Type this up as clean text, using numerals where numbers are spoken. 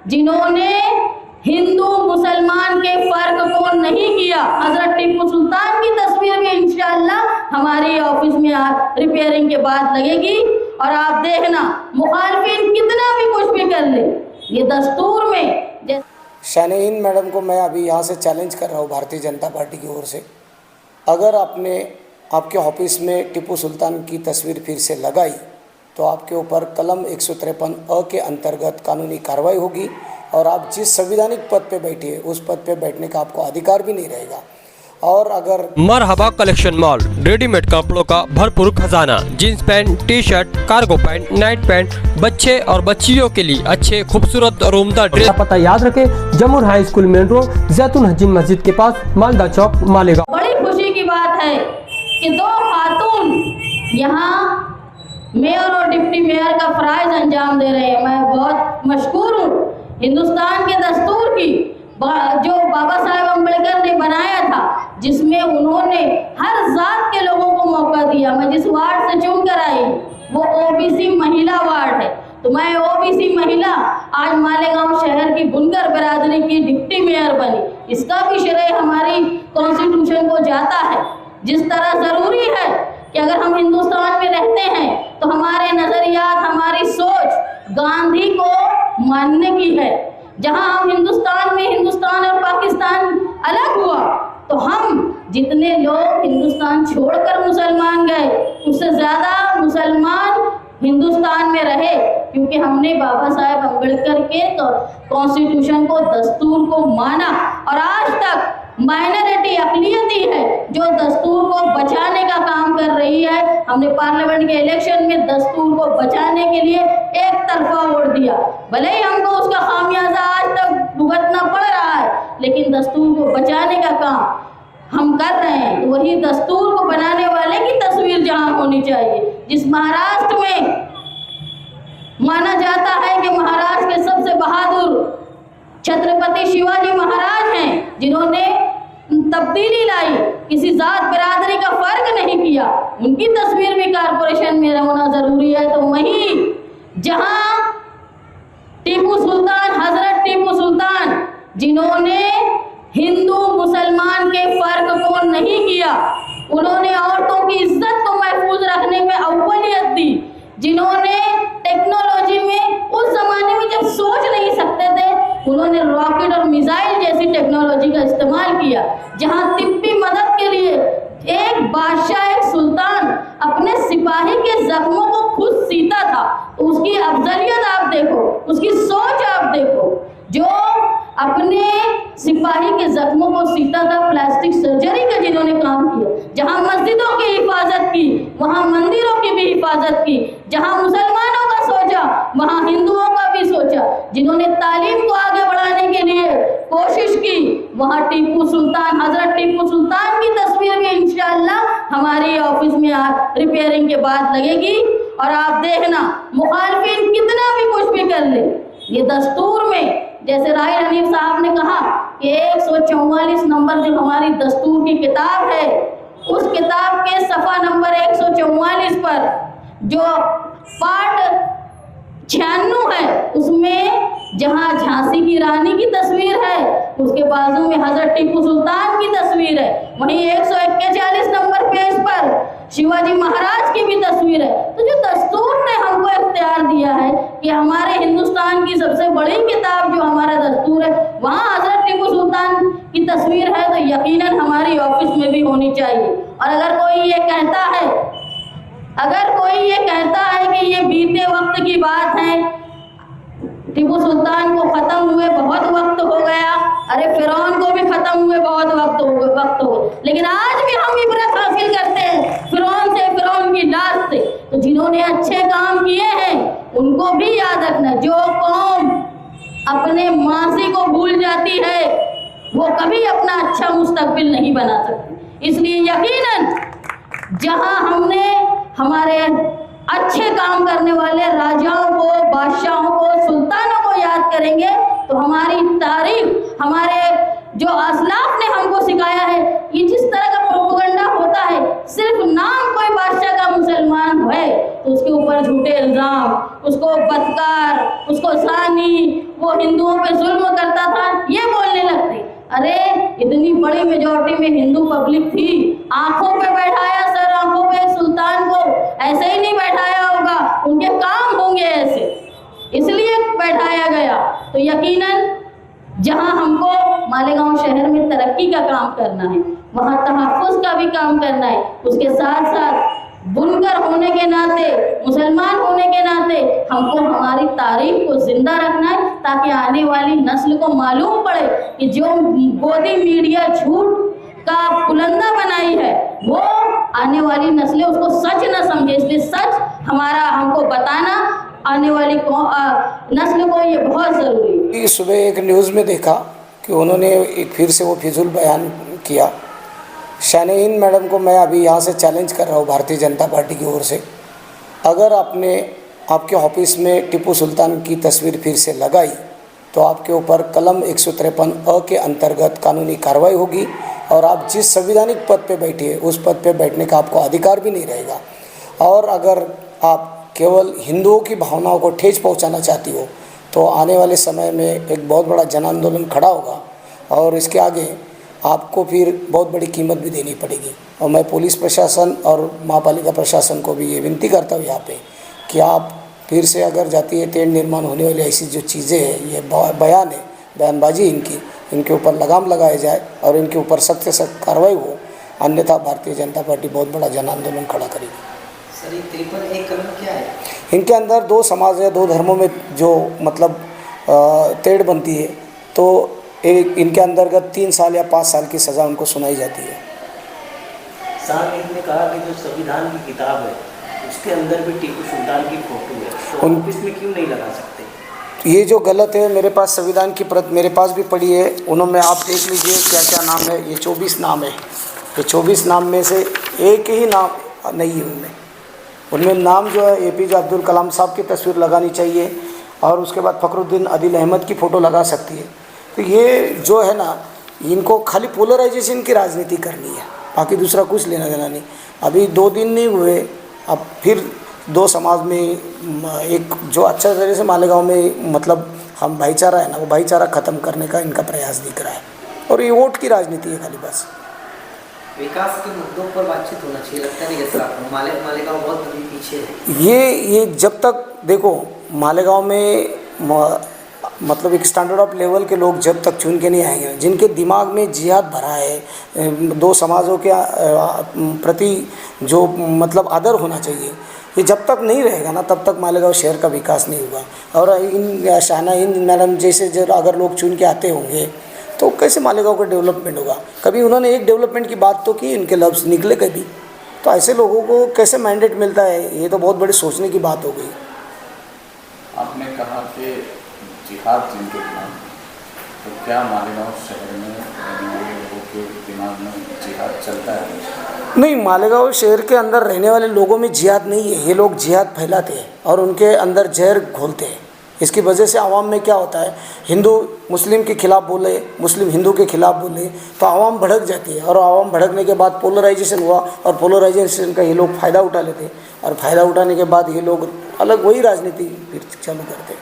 जिन्होंने हिंदू मुसलमान के फर्क को नहीं किया। हजरत टीपू सुल्तान की तस्वीर भी इंशाअल्लाह हमारी ऑफिस में रिपेयरिंग के बाद लगेगी। और आप देखना मुखालफिन कितना भी कुछ भी कर ले, ये दस्तूर में। शाहीन मैडम को मैं अभी यहाँ से चैलेंज कर रहा हूँ भारतीय जनता पार्टी की ओर से, अगर आपने आपके ऑफिस में टीपू सुल्तान की तस्वीर फिर से लगाई तो आपके ऊपर कलम 153(अ) के अंतर्गत कानूनी कार्रवाई होगी और आप जिस संवैधानिक पद पे बैठिए उस पद पे बैठने का आपको अधिकार भी नहीं रहेगा। और अगर मरहबा कलेक्शन मॉल, रेडीमेड कपड़ों का भरपूर खजाना, jeans pant, T shirt, cargo pant, night pant, बच्चे और बच्चियों के लिए अच्छे खूबसूरत और उम्दा ड्रेस। पता याद रखें, जमुर हाई स्कूल मेन रोड, जैतून हजीन मस्जिद के पास, मालदा चौक, मालेगांव। बड़ी खुशी की बात है कि 2 खातून यहाँ मेयर और डिप्टी मेयर का फराइज अंजाम दे रहे हैं। मैं बहुत मशकूर हूँ हिंदुस्तान के दस्तूर की, जो बाबा साहेब अम्बेडकर ने बनाया था, जिसमें उन्होंने हर जात के लोगों को मौका दिया। मैं जिस वार्ड से चुन कर आई वो ओबीसी महिला वार्ड है, तो मैं ओबीसी महिला आज मालेगांव शहर की बुनकर बिरादरी की डिप्टी मेयर बनी। इसका भी श्रेय हमारी कॉन्स्टिट्यूशन को जाता है। जिस तरह ज़रूरी है कि अगर हम हिंदुस्तान में रहते हैं तो हमारे नज़रियात, हमारी सोच गांधी को मानने की है। जहां हम हिंदुस्तान में हिंदुस्तान और पाकिस्तान अलग हुआ तो हम जितने लोग हिंदुस्तान छोड़कर मुसलमान गए उससे ज़्यादा मुसलमान हिंदुस्तान में रहे, क्योंकि हमने बाबा साहेब अम्बेडकर के कॉन्स्टिट्यूशन को, दस्तूर को माना। और आज तक माइनॉरिटी अक़लियत ही है जो दस्तूर को बचाने का काम कर रही है। हमने पार्लियामेंट के इलेक्शन में दस्तूर को बचाने के लिए एक तरफा वोट दिया, भले ही हमको उसका खामियाजा आज तक भुगतना पड़ रहा है, लेकिन दस्तूर को बचाने का काम हम कर रहे हैं। तो वही दस्तूर को बनाने वाले की तस्वीर जहाँ होनी चाहिए। जिस महाराष्ट्र में माना जाता है कि महाराष्ट्र के सबसे बहादुर छत्रपति शिवाजी महाराज हैं, जिन्होंने तब्दीली लाई, किसी जात बिरादरी का फर्क नहीं किया, उनकी तस्वीर भी कारपोरेशन में होना जरूरी है। तो वहीं जहां टीपू सुल्तान, हजरत टीपू सुल्तान, जिन्होंने हिंदू मुसलमान के फर्क को नहीं किया, उन्होंने औरतों की इज्जत को महफूज रखने में अव्वलियत दी, जिन्होंने टेक्नोलॉजी में उस जमाने में जब सोच नहीं सकते थे उन्होंने रॉकेट और मिसाइल जैसी टेक्नोलॉजी का इस्तेमाल किया। जहां तिब्बी मदद के लिए एक बादशाह, एक सुल्तान अपने सिपाही के जख्मों को खुद सीता था, तो उसकी अफजलियत आप देखो, उसकी सोच आप देखो। जो अपने सिपाही के जख्मों को सीता था, प्लास्टिक सर्जरी का जिन्होंने काम किया, जहां मस्जिदों की हिफाजत की वहां मंदिरों की भी हिफाजत की, जहां मुसलमानों का सोचा वहां हिंदुओं का भी सोचा, जिन्होंने तालीम को आगे बढ़ाने के लिए कोशिश की, वहां टीपू सुल्तान, हजरत टीपू सुल्तान की तस्वीर भी इंशाअल्लाह हमारी ऑफिस में रिपेयरिंग के बाद लगेगी। और आप देखना मुखालफिन कितना भी कुछ भी कर ले, ये दस्तूर में, जैसे राहिल हनीफ साहब ने कहा कि 144 नंबर जो हमारी दस्तूर की किताब है, उस किताब के सफ़ा नंबर 144 पर जो पार्ट 96 है, उसमें जहां झांसी की रानी की तस्वीर है, उसके बाजू में हजरत टीपू सुल्तान की तस्वीर है, वहीं 141 नंबर पेज पर शिवाजी महाराज की भी तस्वीर है। तो जो दस्तूर ने हमको इख्तियार दिया है कि हमारे हिंदुस्तान की सबसे बड़ी किताब जो हमारा दस्तूर है, वहाँ हजरत टीपू सुल्तान की तस्वीर है, तो यकीनन हमारी ऑफिस में भी होनी चाहिए। और अगर कोई ये कहता है कि ये बीते वक्त की बात है, टीपू सुल्तान को खत्म हुए बहुत वक्त हो गया, अरे फिरौन को भी खत्म हुए बहुत वक्त हो गया, लेकिन आज भी हम इबरत हासिल करते हैं फिरौन से, फिरौन की लाश से। तो जिन्होंने अच्छे काम किए हैं उनको भी याद रखना। जो कौम अपने माजी को भूल जाती है वो कभी अपना अच्छा मुस्तकबिल नहीं बना सकती। इसलिए यकीनन जहां हमने हमारे अच्छे काम करने वाले राजाओं को, बादशाहों को, सुल्तानों को याद करेंगे तो हमारी तारीख, हमारे जो असलाफ ने हमको सिखाया है, ये जिस तरह का प्रोपेगेंडा होता है, सिर्फ नाम कोई बादशाह का मुसलमान है तो उसके ऊपर झूठे इल्ज़ाम, उसको बदकार, उसको गोसानी, वो हिंदुओं पे जुल्म करता था, ये बोलने लगते। अरे इतनी बड़ी मेजॉरिटी में हिंदू पब्लिक थी, आंखों पे बैठाया सर, आंखों पे एक सुल्तान को ऐसे ही नहीं बैठाया होगा, उनके काम होंगे ऐसे, इसलिए बैठाया गया। तो यकीनन जहां हमको मालेगांव शहर में तरक्की का काम करना है, वहां तहफ़्फ़ुज़ का भी काम करना है, उसके साथ साथ बुनकर होने के नाते, मुसलमान होने के नाते हमको हमारी तारीख को जिंदा रखना है, ताकि आने वाली नस्ल को मालूम पड़े कि जो गोदी मीडिया झूठ का पुलंदा बनाई है, वो आने वाली नस्लें उसको सच न समझे। इसलिए सच हमारा हमको बताना आने वाली नस्ल को ये बहुत ज़रूरी है। सुबह एक न्यूज़ में देखा कि उन्होंने एक फिर से वो फिजूल बयान किया। शाहीन मैडम को मैं अभी यहाँ से चैलेंज कर रहा हूँ भारतीय जनता पार्टी की ओर से, अगर आपने आपके ऑफिस में टीपू सुल्तान की तस्वीर फिर से लगाई तो आपके ऊपर कलम 153(अ) के अंतर्गत कानूनी कार्रवाई होगी और आप जिस संवैधानिक पद पे बैठे उस पद पे बैठने का आपको अधिकार भी नहीं रहेगा। और अगर आप केवल हिंदुओं की भावनाओं को ठेस पहुंचाना चाहती हो तो आने वाले समय में एक बहुत बड़ा जन आंदोलन खड़ा होगा और इसके आगे आपको फिर बहुत बड़ी कीमत भी देनी पड़ेगी। और मैं पुलिस प्रशासन और महापालिका प्रशासन को भी ये विनती करता हूँ यहाँ पे कि आप फिर से अगर जातीय तेड़ निर्माण होने वाली ऐसी जो चीज़ें हैं, ये बयान है, बयानबाजी इनके ऊपर लगाम लगाया जाए और इनके ऊपर सख्त से सख्त कार्रवाई हो, अन्यथा भारतीय जनता पार्टी बहुत बड़ा जन आंदोलन खड़ा करेगी। सर, ये 53(1) कलम क्या है? इनके अंदर दो समाज है, दो धर्मों में जो मतलब तेड़ बनती है, तो एक इनके अंतर्गत 3 साल या 5 साल की सज़ा उनको सुनाई जाती है। साहब, इन्होंने कहा कि जो संविधान की किताब है उसके अंदर भी टीपू सुल्तान की फोटो है, तो आप इसमें क्यों नहीं लगा सकते? ये जो गलत है, मेरे पास संविधान की प्रत मेरे पास भी पड़ी है, उन्होंने आप देख लीजिए क्या क्या नाम है। ये 24 नाम है, ये 24 नाम में से एक ही नाम नहीं है उनमें नाम जो है APJ अब्दुल कलाम साहब की तस्वीर लगानी चाहिए और उसके बाद फ़खरुद्दीन अदिल अहमद की फ़ोटो लगा सकती है। तो ये जो है ना, इनको खाली पोलराइजेशन की राजनीति करनी है, बाकी दूसरा कुछ लेना देना नहीं। अभी 2 दिन नहीं हुए, अब फिर 2 समाज में एक जो अच्छा तरह से मालेगांव में मतलब हम भाईचारा है ना, वो भाईचारा ख़त्म करने का इनका प्रयास दिख रहा है और ये वोट की राजनीति है खाली बस। विकास के मुद्दों पर बातचीत होना चाहिए, लगता नहीं जैसा मालेगांव बहुत पीछे है। ये जब तक देखो मालेगांव में मतलब एक स्टैंडर्ड ऑफ लेवल के लोग जब तक चुन के नहीं आएंगे, जिनके दिमाग में जिहाद भरा है, 2 समाजों के प्रति जो मतलब आदर होना चाहिए, ये जब तक नहीं रहेगा ना तब तक मालेगांव शहर का विकास नहीं होगा। और इन शाहीन मैडम जैसे जो अगर लोग चुन के आते होंगे तो कैसे मालेगांव का डेवलपमेंट होगा? कभी उन्होंने एक डेवलपमेंट की बात तो की, इनके लफ्ज़ निकले कभी? तो ऐसे लोगों को कैसे मैंडेट मिलता है? ये तो बहुत बड़ी सोचने की बात हो गई। आपने कहा कि जिहाद जिनके दिमाग में, तो क्या मालेगांव शहर में रहने वाले लोगों के दिमाग में जिहाद चलता है? नहीं, मालेगांव शहर के अंदर रहने वाले लोगों में जिहाद नहीं है, ये लोग जिहाद फैलाते हैं और उनके अंदर जहर घोलते हैं। इसकी वजह से आवाम में क्या होता है, हिंदू मुस्लिम के खिलाफ बोले, मुस्लिम हिंदू के खिलाफ बोले तो आवाम भड़क जाती है और आवाम भड़कने के बाद पोलराइजेशन हुआ और पोलराइजेशन का ये लोग फ़ायदा उठा लेते हैं और फ़ायदा उठाने के बाद ये लोग अलग वही राजनीति फिर चालू करते हैं।